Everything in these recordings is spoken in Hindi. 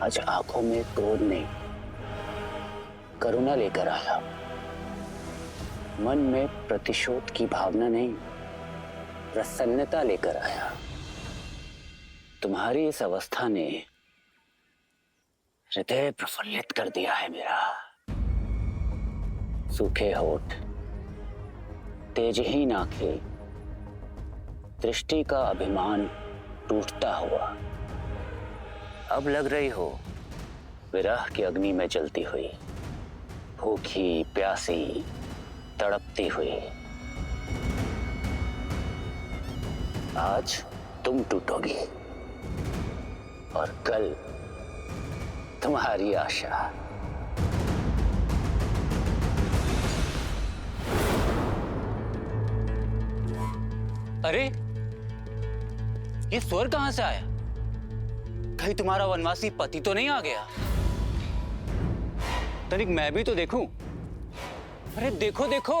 आज आंखों में क्रोध नहीं, करुणा लेकर आया। मन में प्रतिशोध की भावना नहीं, प्रसन्नता लेकर आया। तुम्हारी इस अवस्था ने हृदय प्रफुल्लित कर दिया है मेरा। सूखे होठ, तेजहीन आंखें, दृष्टि का अभिमान टूटता हुआ। अब लग रही हो विरह की अग्नि में जलती हुई, भूखी प्यासी तड़पती हुई। आज तुम टूटोगी और कल तुम्हारी आशा। अरे ये स्वर कहां से आया? कहीं तुम्हारा वनवासी पति तो नहीं आ गया? तनिक मैं भी तो देखूं। अरे देखो देखो,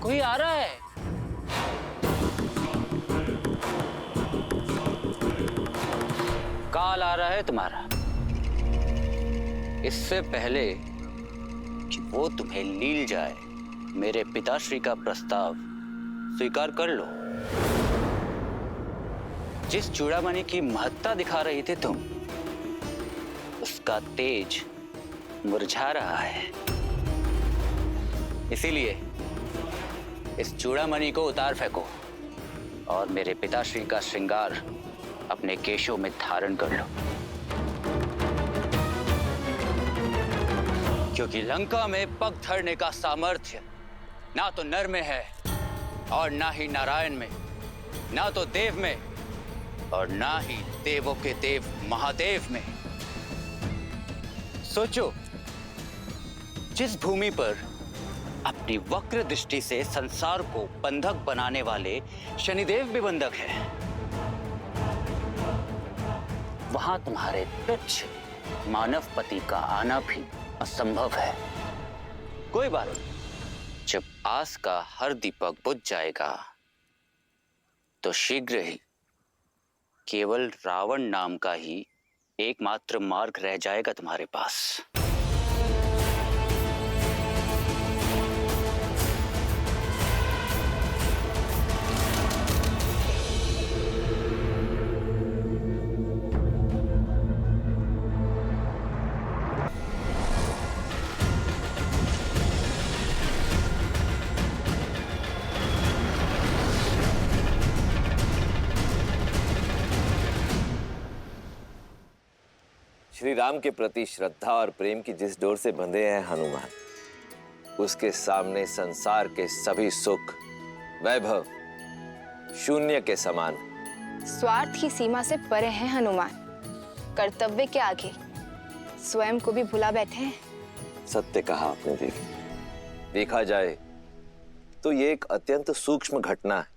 कोई आ रहा है। काल आ रहा है तुम्हारा। इससे पहले कि वो तुम्हें लील जाए, मेरे पिताश्री का प्रस्ताव स्वीकार कर लो। जिस चूड़ामणि की महत्ता दिखा रही थी तुम, उसका तेज मुरझा रहा है। इसीलिए इस चूड़ामणि को उतार फेंको और मेरे पिताश्री का श्रृंगार अपने केशों में धारण कर लो। क्योंकि लंका में पग धरने का सामर्थ्य ना तो नर में है और ना ही नारायण में, ना तो देव में और ना ही देवों के देव महादेव में। सोचो, जिस भूमि पर अपनी वक्र दृष्टि से संसार को बंधक बनाने वाले शनिदेव भी बंधक है, वहां तुम्हारे तुच्छ मानव पति का आना भी असंभव है। कोई बात नहीं, जब आस का हर दीपक बुझ जाएगा तो शीघ्र ही केवल रावण नाम का ही एकमात्र मार्ग रह जाएगा तुम्हारे पास। श्री राम के प्रति श्रद्धा और प्रेम की जिस डोर से बंधे हैं हनुमान, उसके सामने संसार के सभी सुख वैभव शून्य के समान। स्वार्थ की सीमा से परे हैं हनुमान। कर्तव्य के आगे स्वयं को भी भुला बैठे हैं। सत्य कहा आपने देवी। देखा जाए तो ये एक अत्यंत सूक्ष्म घटना है,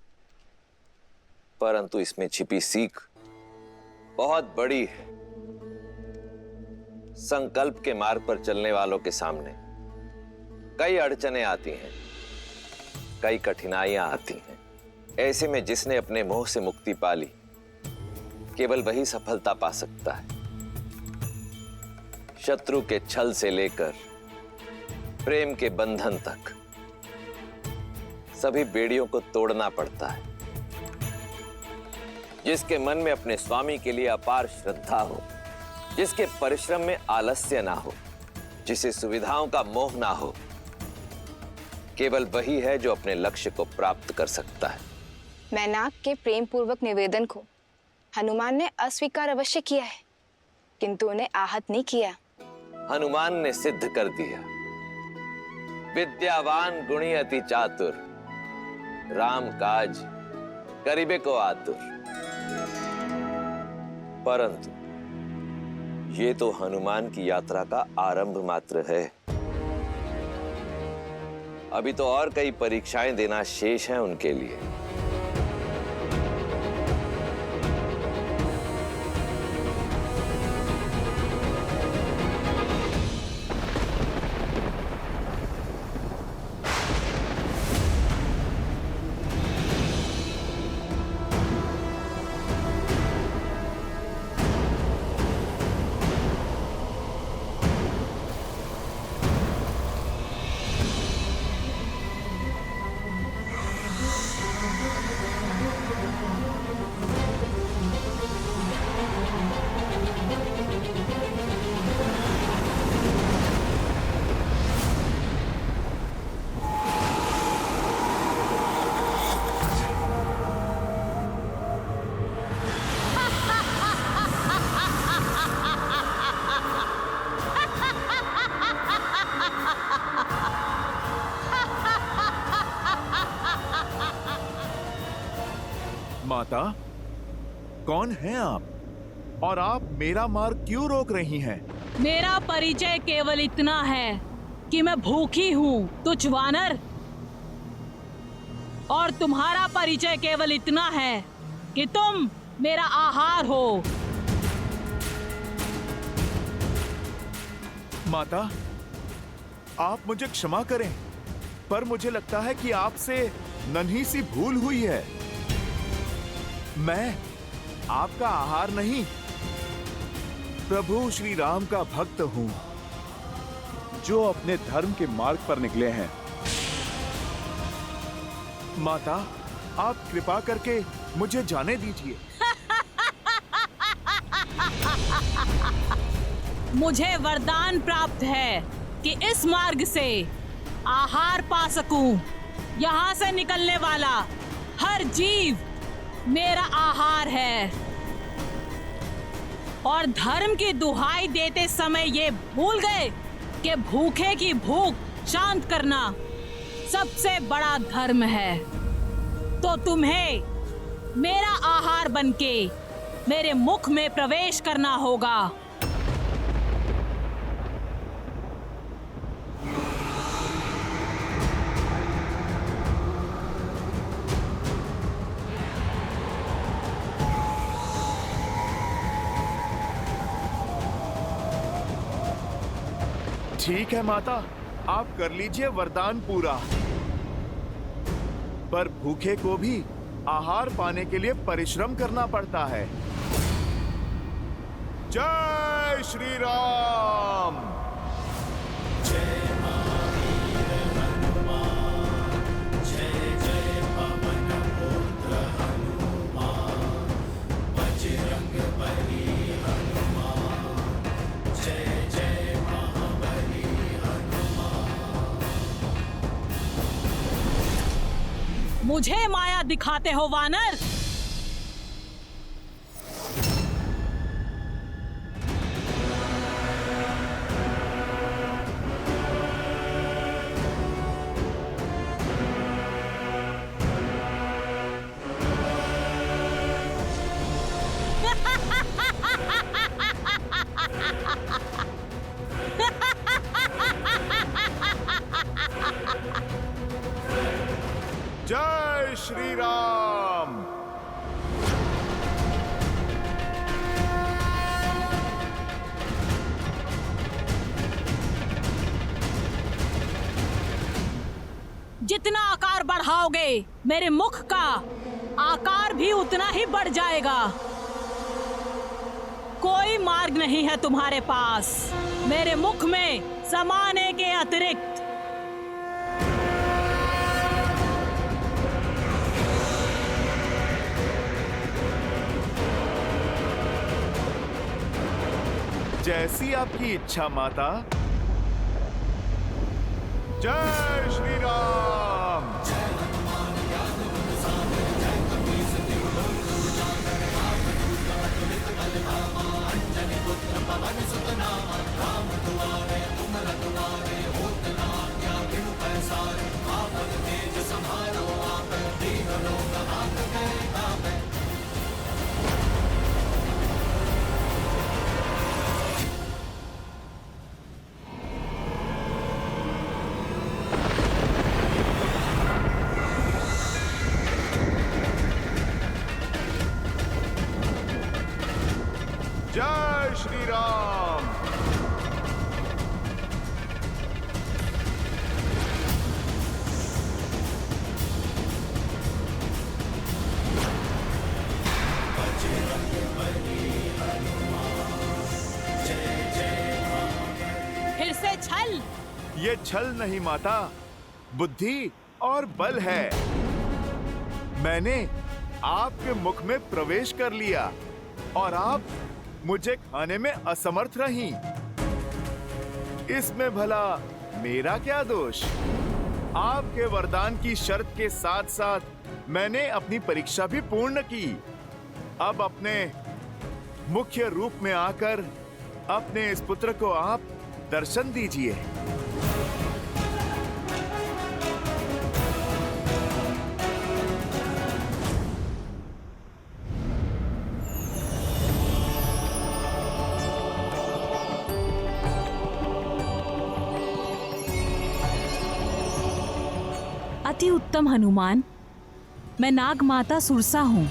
परंतु इसमें छिपी सीख बहुत बड़ी है। संकल्प के मार्ग पर चलने वालों के सामने कई अड़चनें आती हैं, कई कठिनाइयां आती हैं। ऐसे में जिसने अपने मोह से मुक्ति पा ली, केवल वही सफलता पा सकता है। शत्रु के छल से लेकर प्रेम के बंधन तक सभी बेड़ियों को तोड़ना पड़ता है। जिसके मन में अपने स्वामी के लिए अपार श्रद्धा हो, जिसके परिश्रम में आलस्य ना हो, जिसे सुविधाओं का मोह ना हो, केवल वही है जो अपने लक्ष्य को प्राप्त कर सकता है। मैनाक के प्रेम पूर्वक निवेदन को हनुमान ने अस्वीकार अवश्य किया है, किंतु उन्हें आहत नहीं किया। हनुमान ने सिद्ध कर दिया, विद्यावान गुणी अति चातुर, राम काज करिबे को आतुर। परंतु ये तो हनुमान की यात्रा का आरंभ मात्र है। अभी तो और कई परीक्षाएं देना शेष है उनके लिए। माता, कौन हैं आप और आप मेरा मार्ग क्यों रोक रही हैं? मेरा परिचय केवल इतना है कि मैं भूखी हूँ, तुच्छ वानर। और तुम्हारा परिचय केवल इतना है कि तुम मेरा आहार हो। माता, आप मुझे क्षमा करें, पर मुझे लगता है कि आपसे नन्ही सी भूल हुई है। मैं आपका आहार नहीं, प्रभु श्री राम का भक्त हूं, जो अपने धर्म के मार्ग पर निकले हैं। माता, आप कृपा करके मुझे जाने दीजिए। मुझे वरदान प्राप्त है कि इस मार्ग से आहार पा सकूं। यहाँ से निकलने वाला हर जीव मेरा आहार है। और धर्म की दुहाई देते समय ये भूल गए कि भूखे की भूख शांत करना सबसे बड़ा धर्म है। तो तुम्हें मेरा आहार बनके मेरे मुख में प्रवेश करना होगा। ठीक है माता, आप कर लीजिए वरदान पूरा। पर भूखे को भी आहार पाने के लिए परिश्रम करना पड़ता है। जय श्री राम। मुझे माया दिखाते हो वानर? जय श्री राम। जितना आकार बढ़ाओगे मेरे मुख का आकार भी उतना ही बढ़ जाएगा। कोई मार्ग नहीं है तुम्हारे पास मेरे मुख में समाने के अतिरिक्त। जैसी आपकी इच्छा माता। जय श्री राम। जय श्री राम। फिर से छल? ये छल नहीं माता, बुद्धि और बल है। मैंने आपके मुख में प्रवेश कर लिया और आप मुझे खाने में असमर्थ रहीं। इसमें भला मेरा क्या दोष? आपके वरदान की शर्त के साथ साथ मैंने अपनी परीक्षा भी पूर्ण की। अब अपने मुख्य रूप में आकर अपने इस पुत्र को आप दर्शन दीजिए। अति उत्तम हनुमान, मैं नाग माता सुरसा हूँ।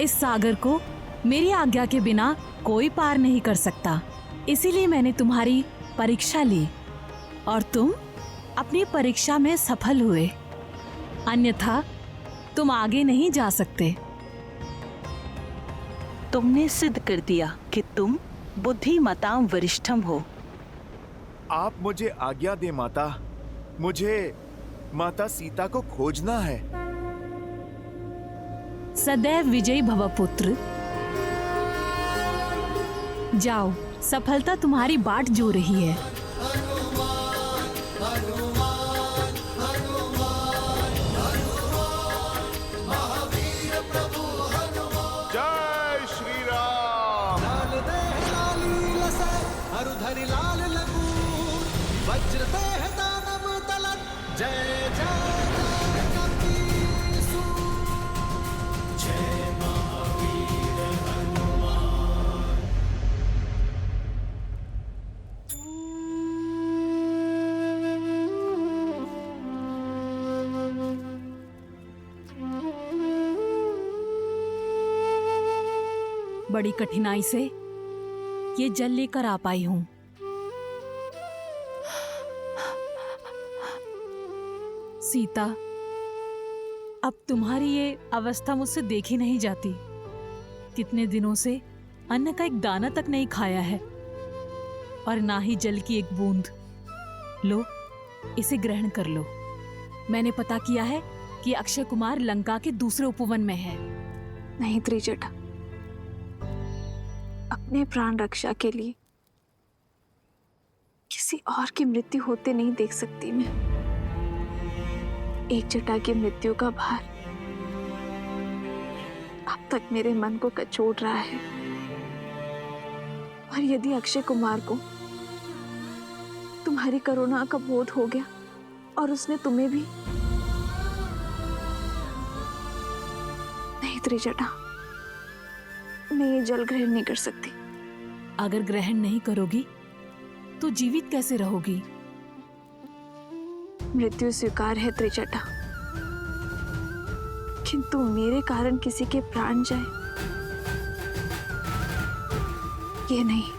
इस सागर को मेरी आज्ञा के बिना कोई पार नहीं कर सकता। इसीलिए मैंने तुम्हारी परीक्षा ली और तुम अपनी परीक्षा में सफल हुए, अन्यथा तुम आगे नहीं जा सकते। तुमने सिद्ध कर दिया कि तुम बुद्धिमतां वरिष्ठम हो। आप मुझे आज्ञा दे माता, मुझे माता सीता को खोजना है। सदैव विजयी भव पुत्र। जाओ, सफलता तुम्हारी बाट जो रही है। जय श्री राम। लाल देह लाली लसे हरुधरि लाल लगू वज्र देह दानव तलत जय जय जय कपीसु जय महावीर हनुमान। बड़ी कठिनाई से ये जल लेकर आ पाई हूं। सीता, अब तुम्हारी ये अवस्था मुझसे देखी नहीं जाती। कितने दिनों से अन्न का एक दाना तक नहीं खाया है और ना ही जल की एक बूंद। लो, इसे ग्रहण कर लो। मैंने पता किया है कि अक्षय कुमार लंका के दूसरे उपवन में है। नहीं त्रिजटा, अपने प्राण रक्षा के लिए किसी और की मृत्यु होते नहीं देख सकती मैं। एक जटा की मृत्यु का भार अब तक मेरे मन को कचोट रहा है, और यदि अक्षय कुमार को तुम्हारी करुणा का बोध हो गया और उसने तुम्हें भी। नहीं त्रिजटा, मैं ये जल ग्रहण नहीं कर सकती। अगर ग्रहण नहीं करोगी तो जीवित कैसे रहोगी? मृत्यु स्वीकार है त्रिजटा, किंतु मेरे कारण किसी के प्राण जाए, ये नहीं।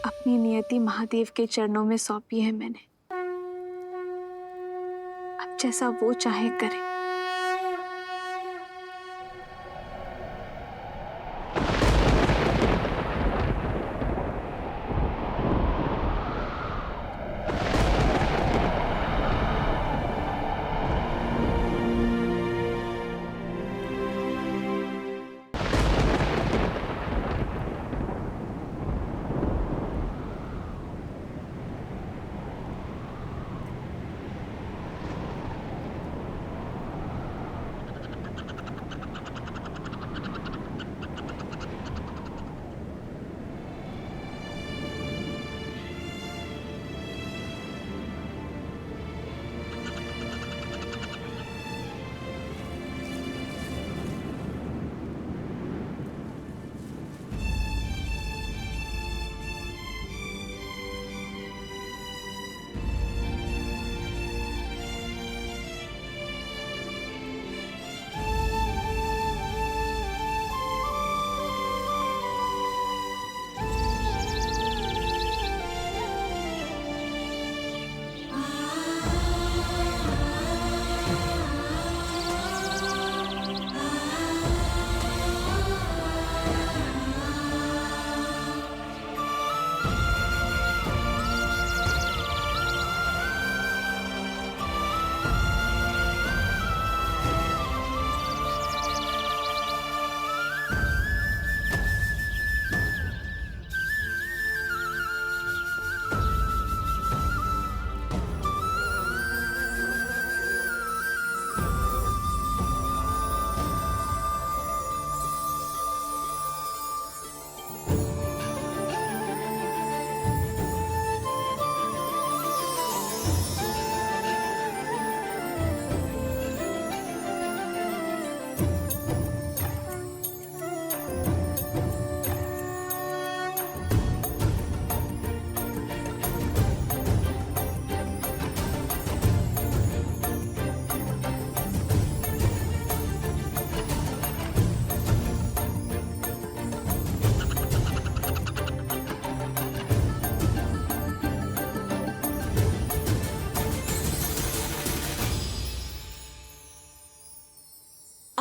अपनी नियति महादेव के चरणों में सौंपी है मैंने। अब जैसा वो चाहे करे।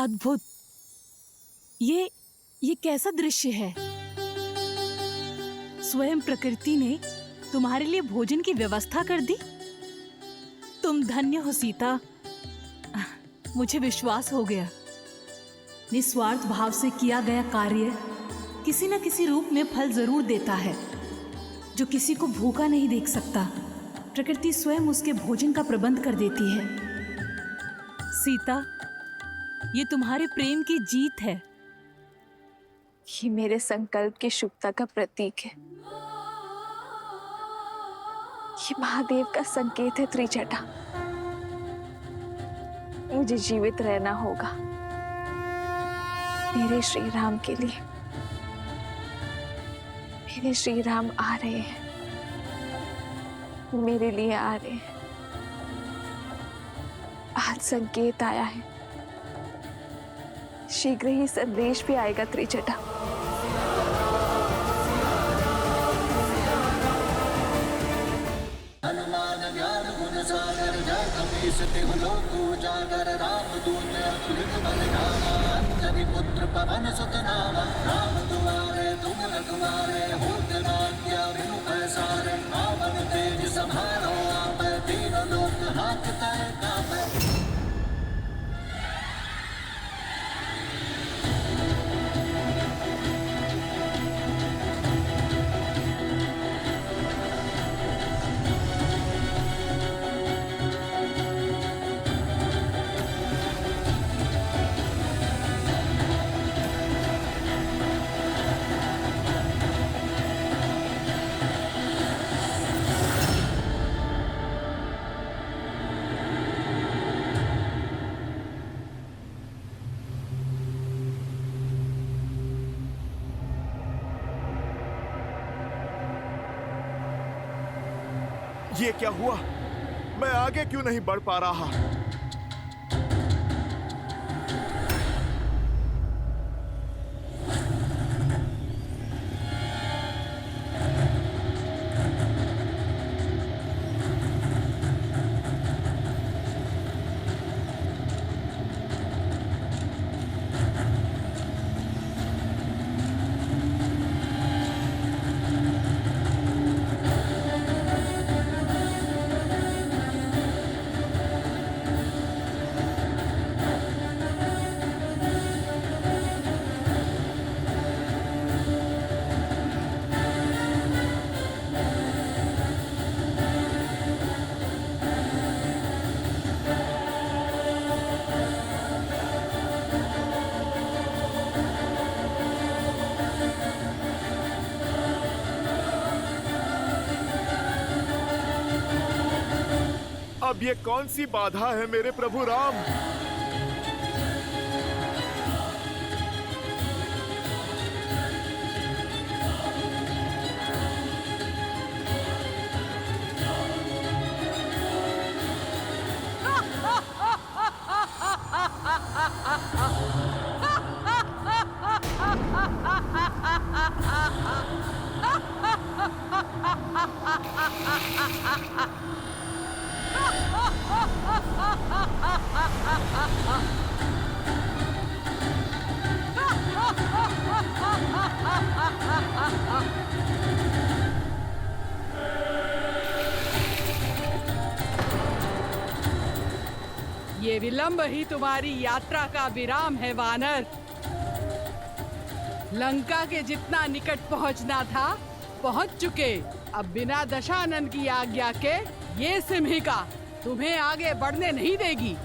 अद्भुत। ये कैसा दृश्य है? स्वयं प्रकृति ने तुम्हारे लिए भोजन की व्यवस्था कर दी। तुम धन्य हो सीता। मुझे विश्वास हो गया, निस्वार्थ भाव से किया गया कार्य किसी न किसी रूप में फल जरूर देता है। जो किसी को भूखा नहीं देख सकता, प्रकृति स्वयं उसके भोजन का प्रबंध कर देती है। सीता, ये तुम्हारे प्रेम की जीत है। ये मेरे संकल्प की शुभता का प्रतीक है। ये महादेव का संकेत है त्रिजटा। मुझे जीवित रहना होगा मेरे श्री राम के लिए। मेरे श्री राम आ रहे हैं, मेरे लिए आ रहे हैं। आज संकेत आया है, शीघ्र ही संदेश भी आएगा त्रिजटा। हनुमान ज्ञान गुण सागर जय कपीस तिहु लोक उजागर राम दूत अतुलित बल धामा अंजनी पुत्र पवन सुत नामा राम दुआरे तुम रखवारे होत न आज्ञा बिनु पैसारे रावण तेज सम्हारो आपै तीनों लोक हांकते कांपै। ये क्या हुआ? मैं आगे क्यों नहीं बढ़ पा रहा? अब ये कौन सी बाधा है मेरे प्रभु राम? ये विलंब ही तुम्हारी यात्रा का विराम है वानर। लंका के जितना निकट पहुंचना था पहुंच चुके। अब बिना दशानन की आज्ञा के ये सिंहिका तुम्हें आगे बढ़ने नहीं देगी।